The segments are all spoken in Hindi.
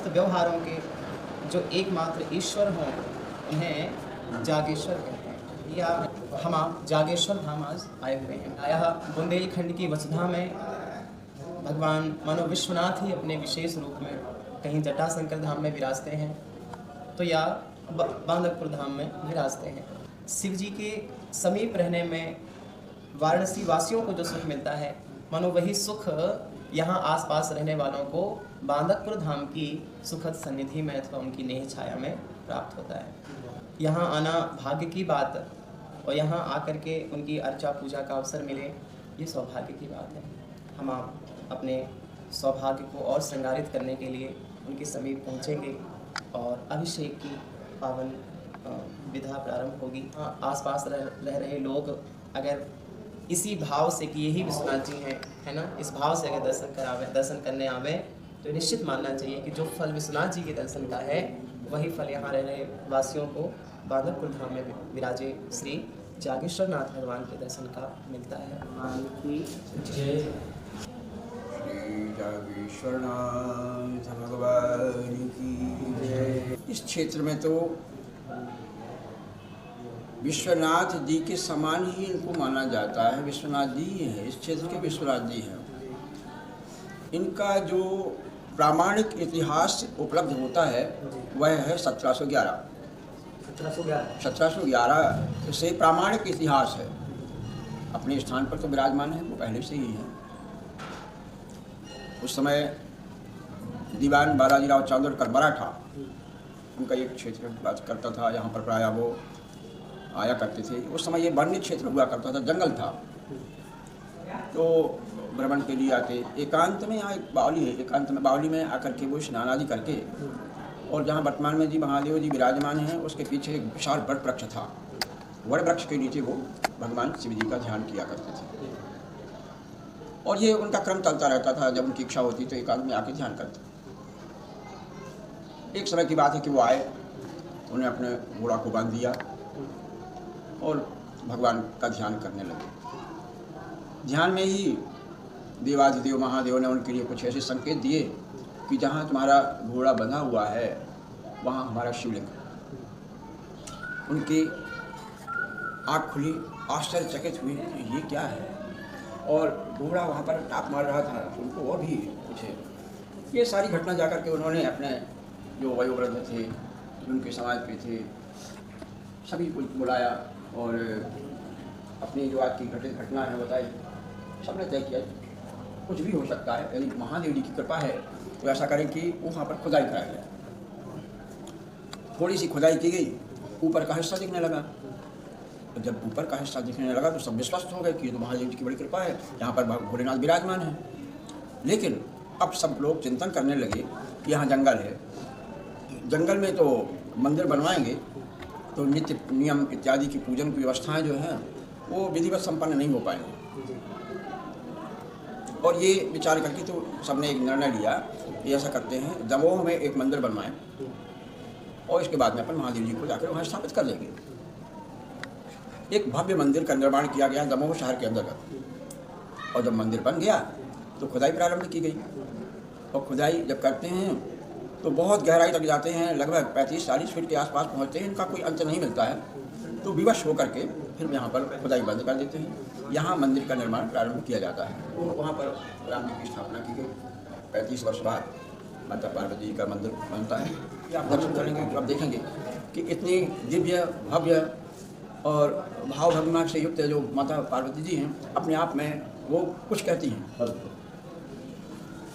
व्यवहारों के जो एकमात्र ईश्वर हों उन्हें जागेश्वर कहते हैं। या हम जागेश्वर धाम आज आए हुए हैं। यह बुंदेलखंड की वसुधा में भगवान मानो विश्वनाथ ही अपने विशेष रूप में कहीं जटाशंकर धाम में विराजते हैं तो या बांदकपुर धाम में विराजते हैं। शिव जी के समीप रहने में वाराणसी वासियों को जो सुख मिलता है मानो वही सुख यहाँ आसपास रहने वालों को बांदकपुर धाम की सुखद सन्निधि में अथवा उनकी नेह छाया में प्राप्त होता है। यहाँ आना भाग्य की बात और यहाँ आकर के उनकी अर्चा पूजा का अवसर मिले ये सौभाग्य की बात है। हम आप अपने सौभाग्य को और श्रृंगारित करने के लिए उनके समीप पहुँचेंगे और अभिषेक की पावन विधा प्रारंभ होगी। आसपास रह रहे लोग अगर इसी भाव से कि यही विश्वनाथ जी हैं, है ना, इस भाव से अगर दर्शन करने आवे तो निश्चित मानना चाहिए कि जो फल विश्वनाथ जी के दर्शन का है वही फल यहाँ रह रहे वासियों को बांदकपुर धाम में विराजे श्री जागेश्वर नाथ भगवान के दर्शन का मिलता है। भगवान की जय। श्री जागेश्वर नाथ भगवान की जय। इस क्षेत्र में तो विश्वनाथ जी के समान ही इनको माना जाता है। विश्वनाथ जी ही है, इस क्षेत्र के विश्वनाथ जी हैं। इनका जो प्रामाणिक इतिहास उपलब्ध होता है वह है 1711 से प्रामाणिक इतिहास है। अपने स्थान पर तो विराजमान है, वो पहले से ही है। उस समय दीवान बालाजीराव चांदोरकर मराठा उनका एक क्षेत्र बात करता था, यहाँ पर प्रायः वो आया करते थे। उस समय ये वन्य क्षेत्र हुआ करता था, जंगल था, तो भ्रमण के लिए आते। एकांत में यहाँ एक बावली है, एकांत में बावली में आकर के वो स्नान आदि करके, और जहाँ वर्तमान में जी महादेव जी विराजमान हैं उसके पीछे एक विशाल वट वृक्ष था। वट वृक्ष के नीचे वो भगवान शिव जी का ध्यान किया करते थे और ये उनका क्रम चलता रहता था। जब उनकी इच्छा होती तो एकांत में आके ध्यान करते। एक समय की बात है कि वो आए, उन्हें अपने घोड़ा को बांध दिया और भगवान का ध्यान करने लगे। ध्यान में ही देवाधिदेव महादेव ने उनके लिए कुछ ऐसे संकेत दिए कि जहाँ तुम्हारा घोड़ा बंधा हुआ है वहाँ हमारा शिवलिंग। उनकी आँख खुली, आश्चर्यचकित हुई ये क्या है, और घोड़ा वहाँ पर टाप मार रहा था, उनको और भी कुछ। ये सारी घटना जाकर के उन्होंने अपने जो वयोवृद्ध थे, उनके समाज के थे, सभी को बुलाया और अपनी जो आज की घटित घटना है बताई। सबने तय किया कुछ भी हो सकता है, यदि महादेव जी की कृपा है तो ऐसा करें कि वहाँ पर खुदाई कराया गया। थोड़ी सी खुदाई की गई, ऊपर का हिस्सा दिखने लगा। तो जब ऊपर का हिस्सा दिखने लगा तो सब विश्वस्त हो गए कि तो महादेव जी की बड़ी कृपा है, यहाँ पर भोलेनाथ विराजमान है। लेकिन अब सब लोग चिंतन करने लगे कि यहाँ जंगल है, जंगल में तो मंदिर बनवाएंगे तो नित्य नियम इत्यादि की पूजन की व्यवस्थाएं जो हैं वो विधिवत संपन्न नहीं हो पाएंगे। और ये विचार करके तो सबने एक निर्णय लिया कि ऐसा करते हैं, दमोह में एक मंदिर बनवाएं और इसके बाद में अपन महादेव जी को जाकर वहाँ स्थापित कर लेंगे। एक भव्य मंदिर का निर्माण किया गया दमोह शहर के अंतर्गत। और जब मंदिर बन गया तो खुदाई प्रारंभ की गई। और खुदाई जब करते हैं तो बहुत गहराई तक जाते हैं, लगभग 35-40 फीट के आसपास पहुँचते हैं, इनका कोई अंत नहीं मिलता है। तो विवश होकर के फिर यहाँ पर खुदाई बंद कर देते हैं। यहाँ मंदिर का निर्माण प्रारंभ किया जाता है। तो वहाँ पर राम जी की स्थापना की गई। 35 वर्ष बाद माता पार्वती जी का मंदिर बनता है। ये आप दर्शन करेंगे तो आप देखेंगे कि इतनी दिव्य भव्य और भाव भगवान से युक्त जो माता पार्वती जी हैं, अपने आप में वो कुछ कहती हैं।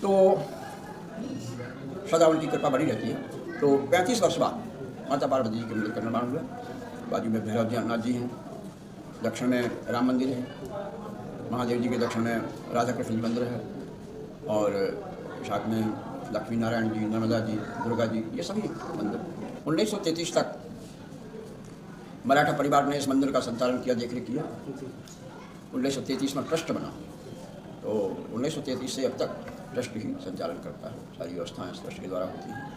तो सदा उनकी कृपा बनी रहती है। तो 35 वर्ष बाद माता पार्वती जी के मंदिर का निर्माण हुआ। बाजू में भैरव जी नाथ जी हैं, दक्षिण में राम मंदिर है, महादेव जी के दक्षिण में राधा कृष्ण जी मंदिर है, और साथ में लक्ष्मी नारायण जी, नर्मदा जी, दुर्गा जी, ये सभी मंदिर। 1933 तक मराठा परिवार ने इस मंदिर का संचालन किया, देखरेख किया। 1933 में ट्रस्ट बना, तो 1933 से अब तक ट्रस्ट ही संचालन करता है। सारी व्यवस्थाएं इस ट्रस्ट के द्वारा होती हैं।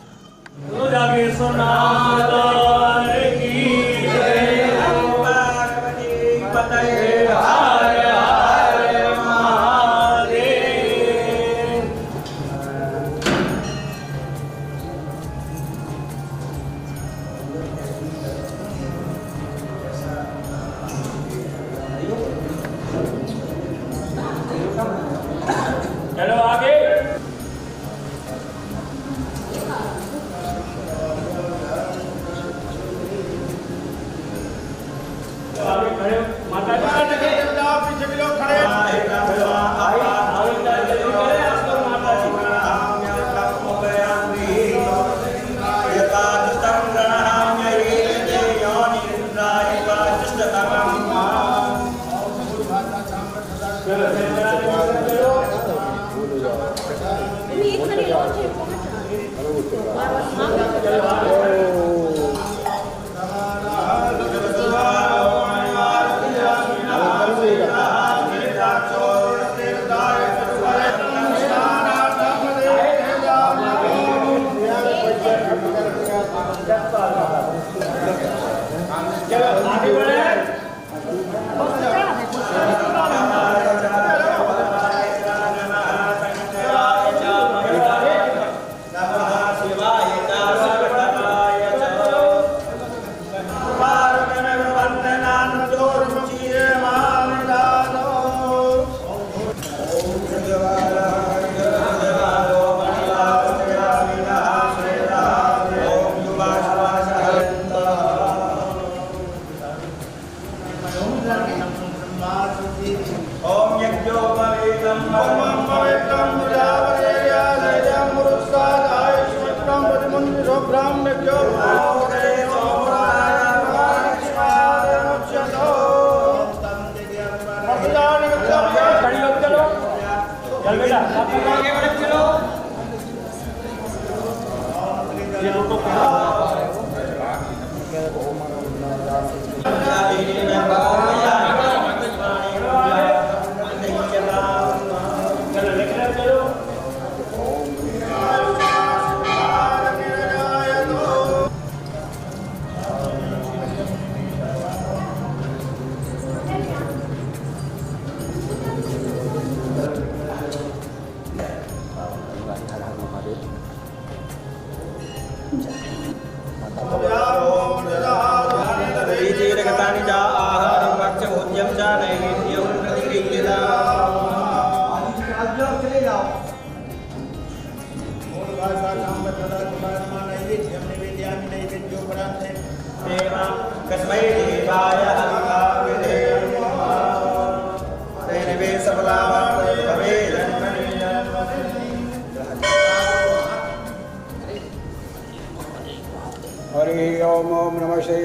हरि ओम नमः श्री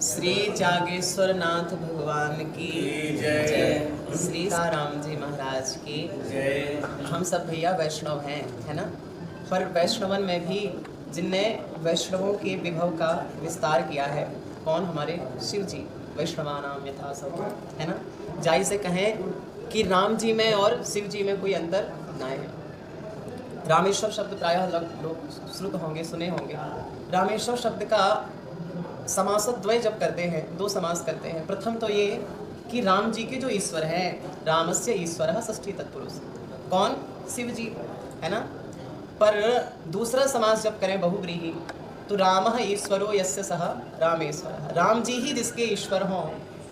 श्री जागेश्वर नाथ भगवान की जय। श्री राम जी महाराज की जय। हम सब भैया वैष्णव हैं, है ना। पर वैष्णवन में भी जिनने वैष्णवों के विभव का विस्तार किया है, कौन? हमारे शिव जी। वैष्णवानाम यथा सब, है ना। जाई से कहें कि राम जी में और शिव जी में कोई अंतर ना है। रामेश्वर शब्द प्रायः लोग श्रुत होंगे, सुने होंगे। रामेश्वर शब्द का समासद्वय जब करते हैं, दो समास करते हैं। प्रथम तो ये कि राम जी के जो ईश्वर हैं, रामस्य ईश्वरः षष्ठी तत्पुरुष, कौन? शिव जी, है ना। पर दूसरा समास जब करें बहुव्रीहि, तो रामः ईश्वरो यस्य सः रामेश्वरः, राम जी ही जिसके ईश्वर हों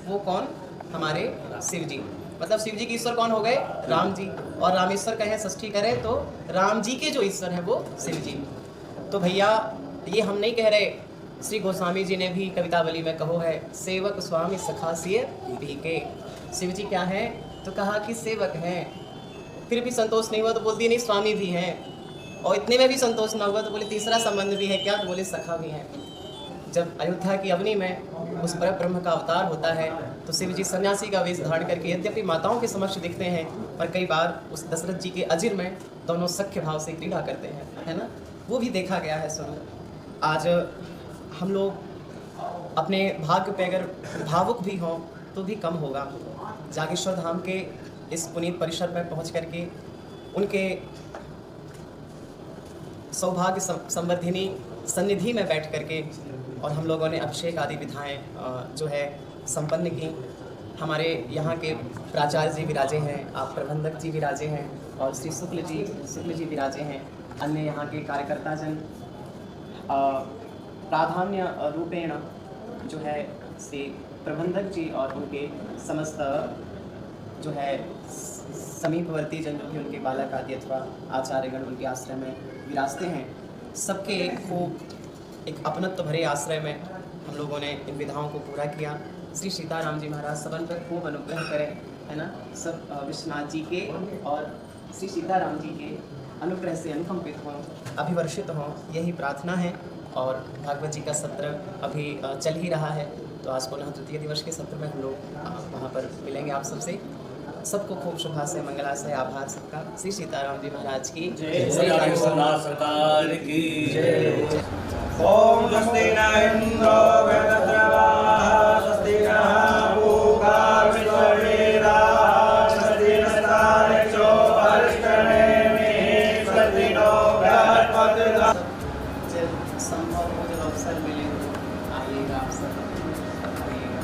वो कौन? हमारे शिव जी। मतलब शिव जी के ईश्वर कौन हो गए? राम जी। और रामेश्वर कहें, षष्ठी करें तो राम जी के जो ईश्वर हैं वो शिव जी। तो भैया ये हम नहीं कह रहे, श्री गोस्वामी जी ने भी कवितावली में कहो है, सेवक स्वामी सखासिय भी के। शिव जी क्या है? तो कहा कि सेवक हैं, फिर भी संतोष नहीं हुआ तो बोलती है नहीं स्वामी भी हैं, और इतने में भी संतोष ना हुआ तो बोले तीसरा संबंध भी है क्या, तो बोले सखा भी हैं। जब अयोध्या की अवनी में उस पर ब्रह्म का अवतार होता है तो शिव जी सन्यासी का वेश धारण करके यद्यपि माताओं के समक्ष दिखते हैं, पर कई बार उस दशरथ जी के अजिर में दोनों सख्य भाव से क्रीड़ा करते हैं, है ना, वो भी देखा गया है स्वरूप। आज हम लोग अपने भाग्य पे अगर भावुक भी हों तो भी कम होगा। जागेश्वर धाम के इस पुनीत परिसर में पहुंच करके उनके सौभाग्य संवर्धिनी सन्निधि में बैठ करके और हम लोगों ने अभिषेक आदि विधाएं जो है संपन्न की। हमारे यहाँ के प्राचार्य जी विराजे हैं, आप प्रबंधक जी विराजे हैं और श्री शुक्ल जी विराजे हैं। अन्य यहाँ के कार्यकर्ता जन प्राधान्य रूपेण जो है श्री प्रबंधक जी और उनके समस्त जो है समीपवर्ती जन जो भी उनके बालक आदि अथवा आचार्यगण उनके आश्रय में विराजते हैं, सबके खूब एक अपनत्व भरे आश्रय में हम लोगों ने इन विधाओं को पूरा किया। श्री सीताराम जी महाराज सबन पर खूब अनुग्रह करें, है ना, सब विश्वनाथ जी के और श्री सीताराम जी के अनुग्रह से अनुकंपित हों, अभिवर्षित हों, यही प्रार्थना है। और भागवत जी का सत्र अभी चल ही रहा है, तो आज पुनः तृतीय दिवस के सत्र में हम लोग वहाँ पर मिलेंगे आप सबसे। सबको खूब शुभाशय मंगलाशय, आभार सबका। श्री सीताराम जी महाराज की जय, सरकार की जय। ओम स्वस्ति न इंद्रो वेदद्रवाः स्वस्ति नः पूषा विश्ववेदाः स्वस्ति नस्तार्क्ष्यो अरिष्टनेमिः स्वस्ति नो बृहस्पतिर्दः। जब संभव हो, जब अवसर मिले आइएगा आप सब, आइएगा।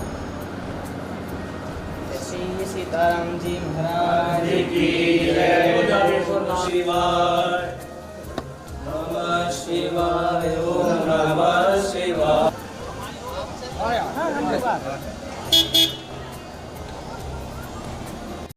श्री सीताराम जी महाराज की जय। शिवाय नमः शिवाय, ओम नमः शिवाय।